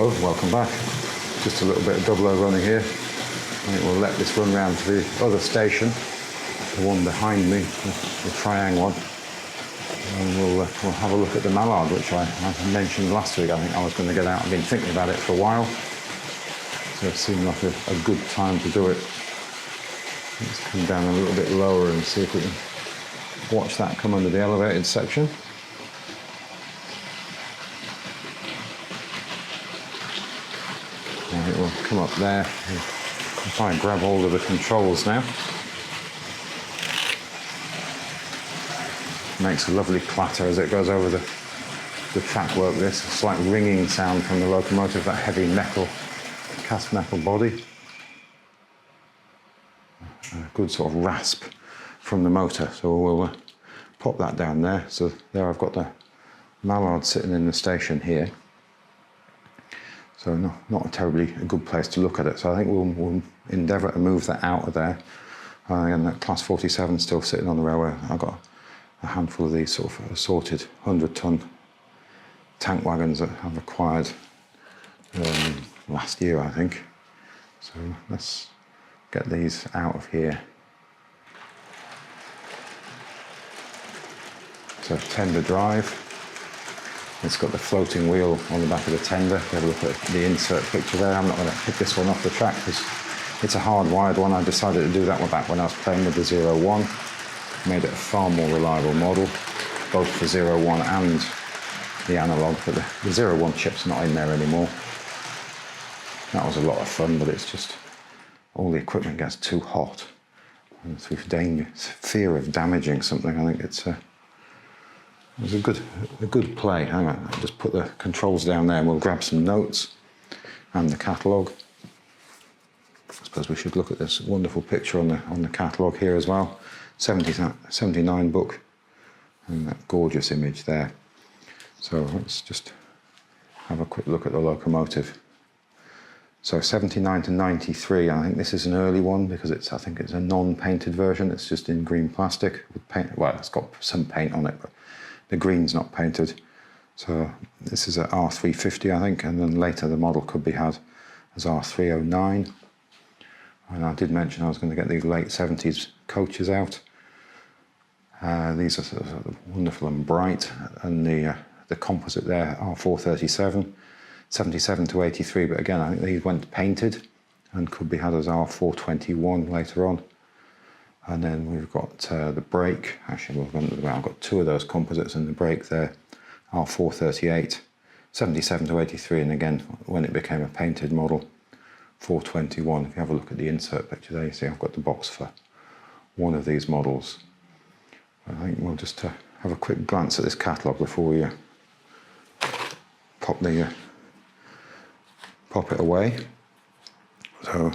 Hello, welcome back. Just a little bit of double running here. I think we'll let this run round to the other station, the one behind me, the triangle one. And we'll have a look at the Mallard, which I mentioned last week. I think I was going to get out. I've been thinking about it for a while. So it seemed like a good time to do it. Let's come down a little bit lower and see if we can watch that come under the elevated section. It will come up there. I'll try and grab hold of the controls now. Makes a lovely clatter as it goes over the track work. This slight ringing sound from the locomotive, that heavy metal, cast metal body. A good sort of rasp from the motor. So we'll pop that down there. So there I've got the Mallard sitting in the station here. So not a terribly good place to look at it. So I think we'll endeavour to move that out of there. And that class 47 still sitting on the railway. I've got a handful of these sort of assorted 100-ton tank wagons that I've acquired last year, I think. So let's get these out of here. So tender drive. It's got the floating wheel on the back of the tender. If you have a look at the insert picture there, I'm not going to pick this one off the track because it's a hard-wired one. I decided to do that one back when I was playing with the 01. Made it a far more reliable model, both for 01 and the analogue, but the 01 chip's not in there anymore. That was a lot of fun, but it's just all the equipment gets too hot. And through fear of damaging something, I think it was a good play. Hang on, I'll just put the controls down there and we'll grab some notes and the catalogue. I suppose we should look at this wonderful picture on the catalogue here as well. 79 book, and that gorgeous image there. So let's just have a quick look at the locomotive. So 79 to 93, I think this is an early one because I think it's a non-painted version. It's just in green plastic with paint. Well, it's got some paint on it, but the green's not painted. So this is a R.350, I think, and then later the model could be had as R.309. And I did mention I was going to get these late 70s coaches out. These are sort of wonderful and bright, and the composite there, R437, 77 to 83, but again I think these went painted and could be had as R421 later on. And then we've got the brake. Actually, I've got two of those composites in the brake there, R438, 77 to 83, and again when it became a painted model, 421. If you have a look at the insert picture there, you see I've got the box for one of these models. I think we'll just have a quick glance at this catalogue before we pop it away. So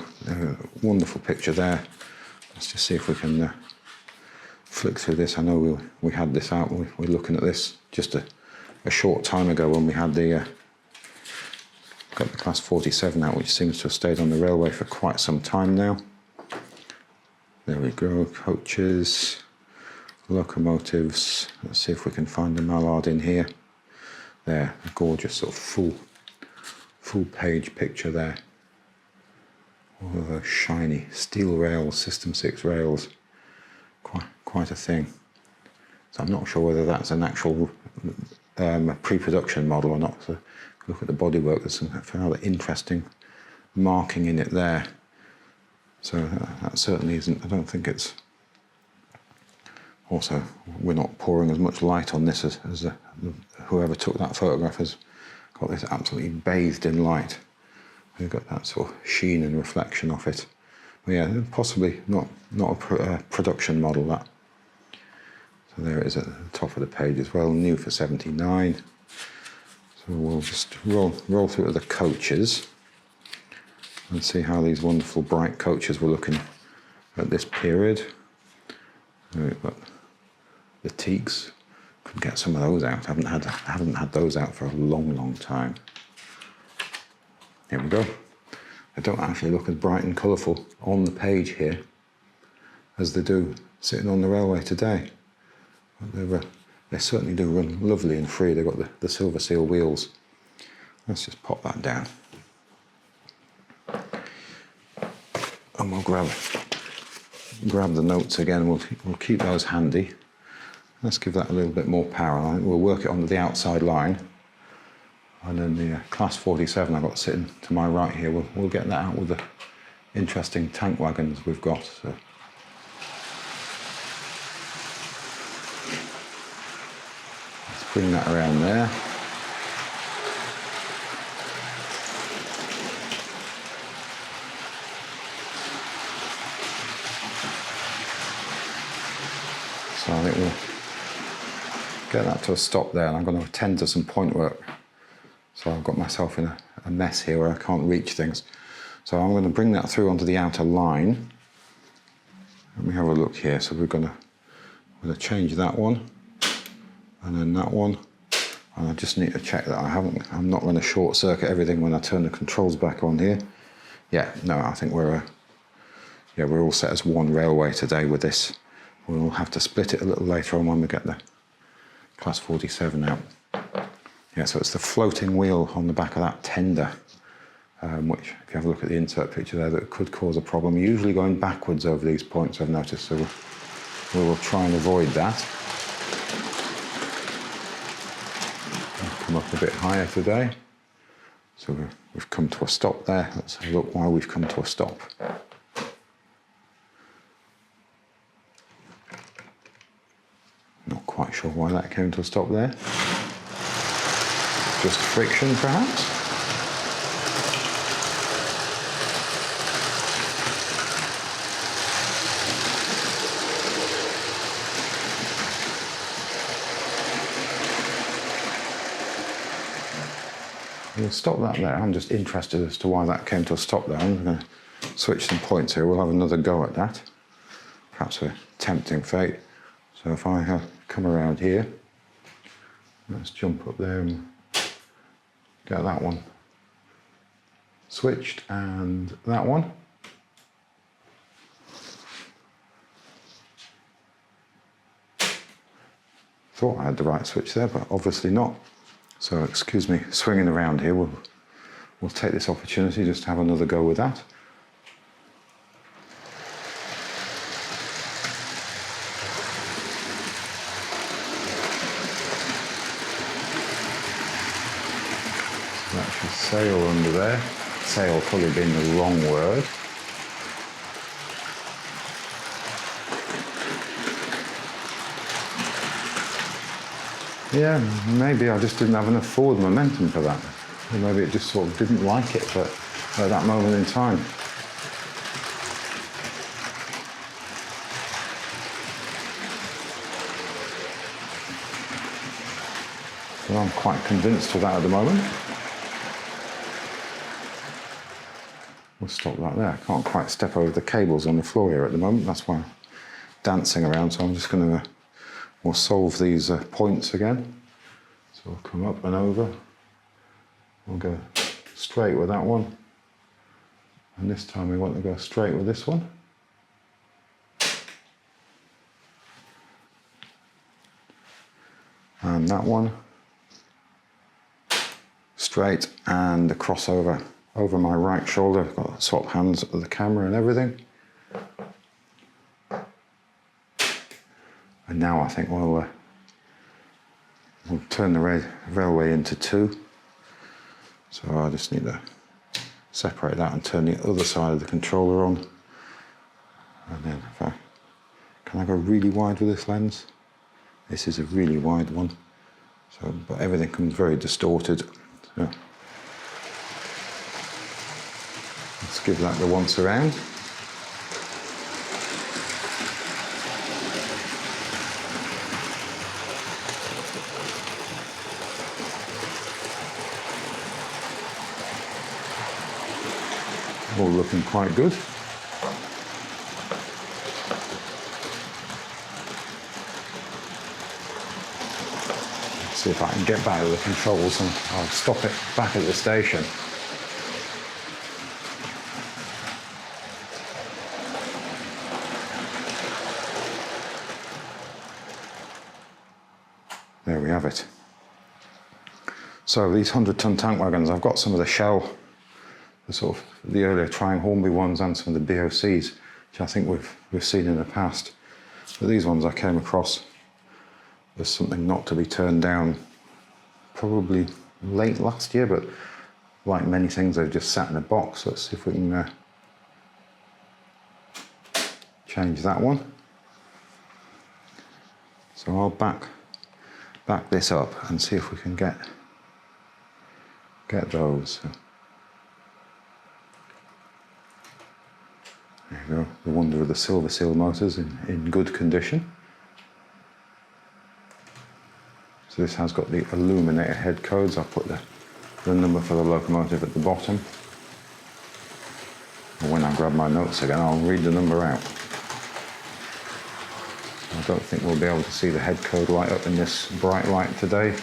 wonderful picture there. Let's just see if we can flick through this. I know we had this out. We're looking at this just a short time ago when we had got the class 47 out, which seems to have stayed on the railway for quite some time now. There we go, coaches, locomotives. Let's see if we can find the Mallard in here. There, a gorgeous sort of full page picture there. All of those shiny steel rails, System 6 rails. Quite a thing. So I'm not sure whether that's an actual pre-production model or not. So look at the bodywork, there's some rather interesting marking in it there. So that certainly isn't, I don't think it's, also we're not pouring as much light on this as whoever took that photograph has got this absolutely bathed in light. We've got that sort of sheen and reflection off it. But yeah, possibly not a production model, that. So there it is at the top of the page as well, new for 79. So we'll just roll through the coaches and see how these wonderful bright coaches were looking at this period. We've got the teaks. Could get some of those out. I haven't had those out for a long time. Here we go. They don't actually look as bright and colourful on the page here as they do sitting on the railway today. But they certainly do run lovely and free. They've got the silver seal wheels. Let's just pop that down. And we'll grab the notes again. We'll keep those handy. Let's give that a little bit more power. I think we'll work it onto the outside line. And then the Class 47 I've got sitting to my right here, we'll get that out with the interesting tank wagons we've got. So. Let's bring that around there. So I think we'll get that to a stop there, and I'm going to attend to some point work. So I've got myself in a mess here where I can't reach things. So I'm going to bring that through onto the outer line. Let me have a look here. So we're going to change that one, and then that one. And I just need to check that I'm not going to short circuit everything when I turn the controls back on here. Yeah, no, I think we're all set as one railway today with this. We'll have to split it a little later on when we get the Class 47 out. Yeah, so it's the floating wheel on the back of that tender, which, if you have a look at the insert picture there, that could cause a problem. Usually going backwards over these points, I've noticed, so we will try and avoid that. I'll come up a bit higher today. So we've come to a stop there. Let's have a look why we've come to a stop. Not quite sure why that came to a stop there. Just friction, perhaps? We'll stop that there. I'm just interested as to why that came to a stop there. I'm going to switch some points here. We'll have another go at that. Perhaps a tempting fate. So if I come around here, let's jump up there and get that one switched, and that one. Thought I had the right switch there, but obviously not. So excuse me, swinging around here. We'll take this opportunity just to have another go with that. That's a sail under there. Sail probably being the wrong word. Yeah, maybe I just didn't have enough forward momentum for that. Or maybe it just sort of didn't like it at that moment in time. So I'm quite convinced of that at the moment. We'll stop that there. I can't quite step over the cables on the floor here at the moment. That's why I'm dancing around. So I'm just going to we'll solve these points again. So we'll come up and over. We'll go straight with that one. And this time we want to go straight with this one. And that one. Straight, and the crossover over my right shoulder. I've got to swap hands with the camera and everything. And now I think we'll turn the railway into two. So I just need to separate that and turn the other side of the controller on. And then can I go really wide with this lens? This is a really wide one. So, but everything comes very distorted. So let's give that the once around. All looking quite good. Let's see if I can get back to the controls, and I'll stop it back at the station. There we have it. So these 100-ton tank wagons, I've got some of the shell, the sort of the earlier trying Hornby ones, and some of the BOCs, which I think we've seen in the past. But these ones I came across as something not to be turned down probably late last year, but like many things, they've just sat in a box. Let's see if we can change that one. So I'll back this up and see if we can get those. There you go, the wonder of the silver seal motors in good condition. So this has got the illuminated head codes. I'll put the number for the locomotive at the bottom. And when I grab my notes again, I'll read the number out. I don't think we'll be able to see the head code light up in this bright light today.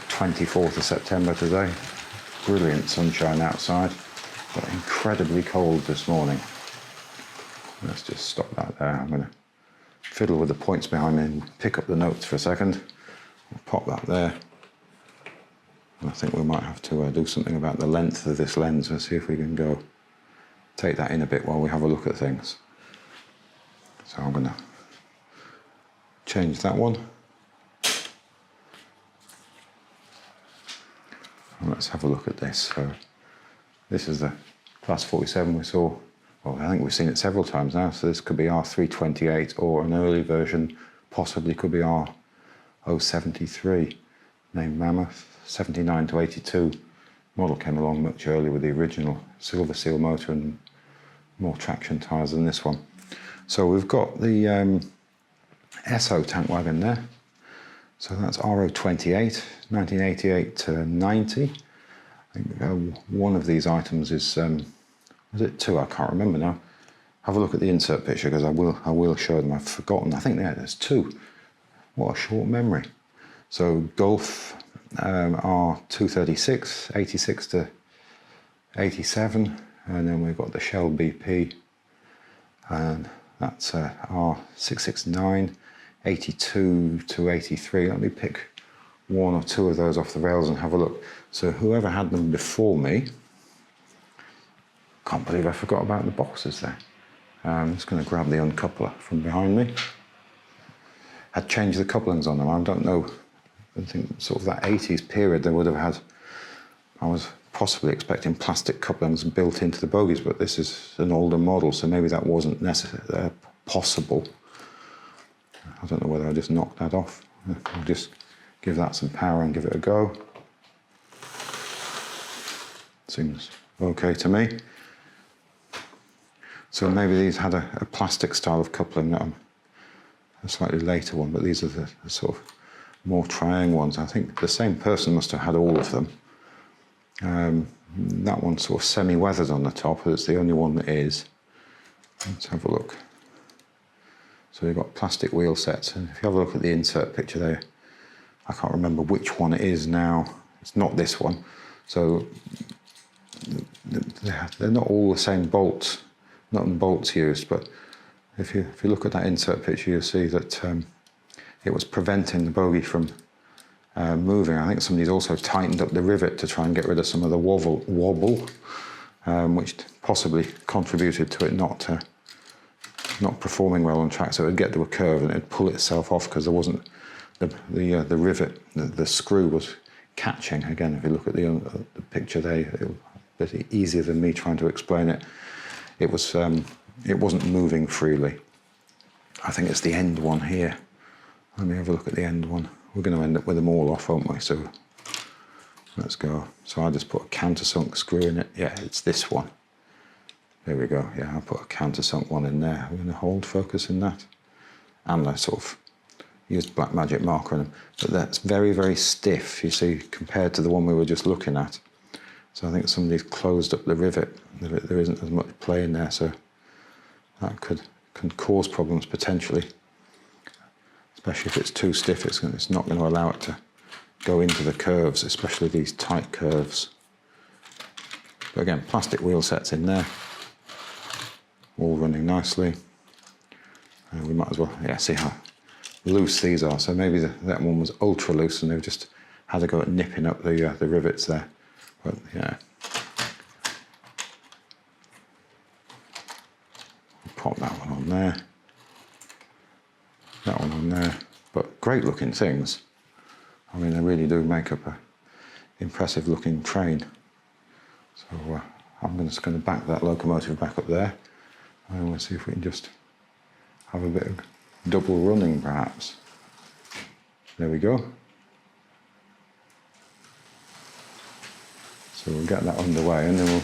24th of September today. Brilliant sunshine outside, but incredibly cold this morning. Let's just stop that there. I'm going to fiddle with the points behind me and pick up the notes for a second. I'll pop that there. And I think we might have to do something about the length of this lens and see if we can go take that in a bit while we have a look at things. So I'm going to change that one. And let's have a look at this. So this is the Class 47 we saw. Well, I think we've seen it several times now. So this could be R.350 or an early version, possibly could be R.073, named Mammoth, 79 to 82. Model came along much earlier with the original silver seal motor and more traction tyres than this one. So we've got the SO tank wagon there. So that's R.028, 1988 to 90. I think one of these items is it 2? I can't remember now. Have a look at the insert picture because I will show them. I've forgotten. I think there's 2. What a short memory. So Golf R.236, 86 to 87, and then we've got the Shell BP, and that's R.669, 82 to 83. Let me pick 1 or 2 of those off the rails and have a look. So whoever had them before me, can't believe I forgot about the boxes there. I'm just going to grab the uncoupler from behind me. Had changed the couplings on them. I don't know. I think sort of that 80s period they would have had. I was possibly expecting plastic couplings built into the bogies, but this is an older model, so maybe that wasn't necessarily possible. I don't know whether I just knocked that off. I'll just give that some power and give it a go. Seems okay to me. So maybe these had a plastic style of coupling, not a slightly later one, but these are the sort of more trying ones. I think the same person must have had all of them. That one's sort of semi-weathered on the top, but it's the only one that is. Let's have a look. So we've got plastic wheel sets, and if you have a look at the insert picture there, I can't remember which one it is now. It's not this one. So they're not all the same bolts, not in bolts used, but if you look at that insert picture, you'll see that it was preventing the bogie from moving. I think somebody's also tightened up the rivet to try and get rid of some of the wobble, which possibly contributed to it not performing well on track. So it would get to a curve and it would pull itself off because there wasn't the rivet, the screw was catching. Again, if you look at the picture there, it was a bit easier than me trying to explain it. It wasn't moving freely. I think it's the end one here. Let me have a look at the end one. We're going to end up with them all off, aren't we? So let's go. So I just put a countersunk screw in it. Yeah, it's this one. There we go. Yeah, I put a countersunk one in there. We're going to hold focus in that. And I sort of used black magic marker on them. But that's very, very stiff, you see, compared to the one we were just looking at. So I think somebody's closed up the rivet. There isn't as much play in there, so that can cause problems potentially. Especially if it's too stiff, it's not going to allow it to go into the curves, especially these tight curves. But again, plastic wheel sets in there, all running nicely. We might as well, yeah, see how loose these are. So maybe that one was ultra loose and they've just had a go at nipping up the rivets there. But yeah, I'll pop that one on there, that one on there. But great looking things. I mean, they really do make up a impressive looking train. So I'm just going to back that locomotive back up there, and we'll see if we can just have a bit of double running perhaps. There we go. So we'll get that underway and then we'll,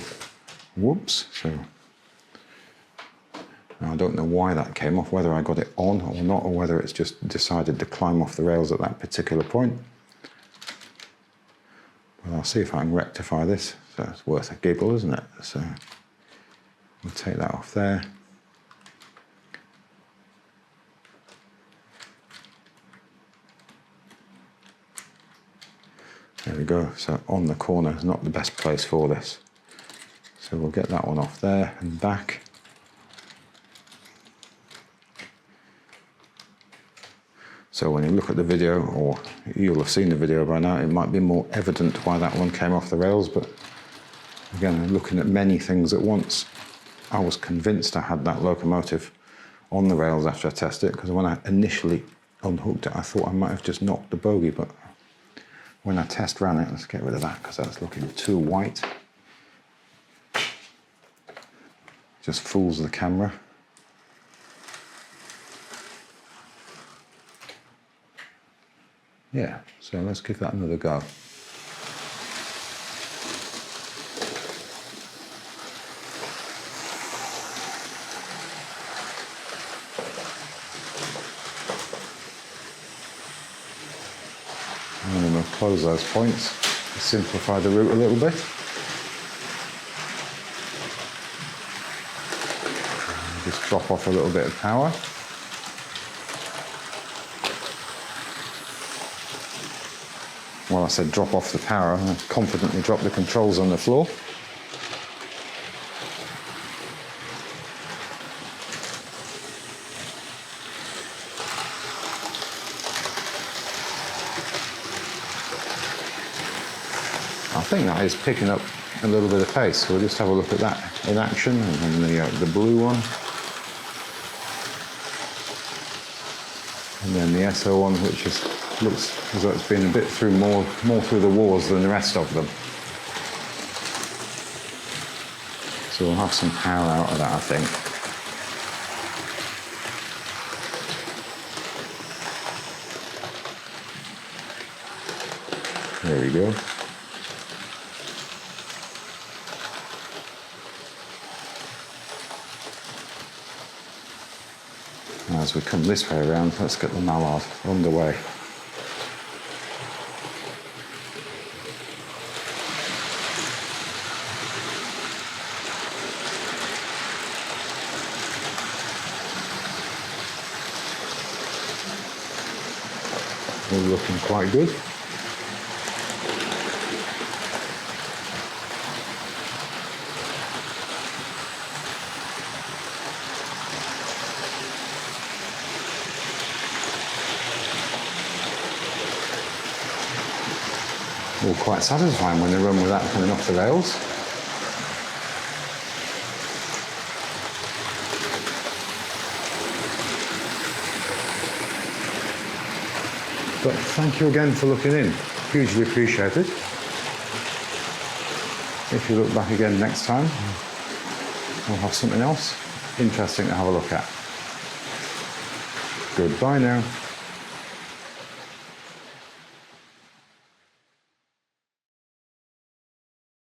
whoops, so now I don't know why that came off, whether I got it on or not, or whether it's just decided to climb off the rails at that particular point. But I'll see if I can rectify this. So it's worth a giggle, isn't it? So we'll take that off there. There we go. So on the corner is not the best place for this. So we'll get that one off there and back. So when you look at the video, or you'll have seen the video by now, it might be more evident why that one came off the rails, but again, looking at many things at once, I was convinced I had that locomotive on the rails after I tested it, because when I initially unhooked it, I thought I might have just knocked the bogie, but when I test ran it, let's get rid of that because that's looking too white. Just fools the camera. Yeah, so let's give that another go. And then we'll close those points to simplify the route a little bit. And just drop off a little bit of power. Well, I said drop off the power, I confidently drop the controls on the floor. I think that is picking up a little bit of pace, so we'll just have a look at that in action, and then the blue one. And then the SO one, which looks as though it's been a bit more through the wars than the rest of them. So we'll have some power out of that, I think. There we go. Now as we come this way around, let's get the Mallard underway. All looking quite good. All quite satisfying when they run without coming off the rails. But thank you again for looking in. Hugely appreciated. If you look back again next time, we'll have something else interesting to have a look at. Goodbye now.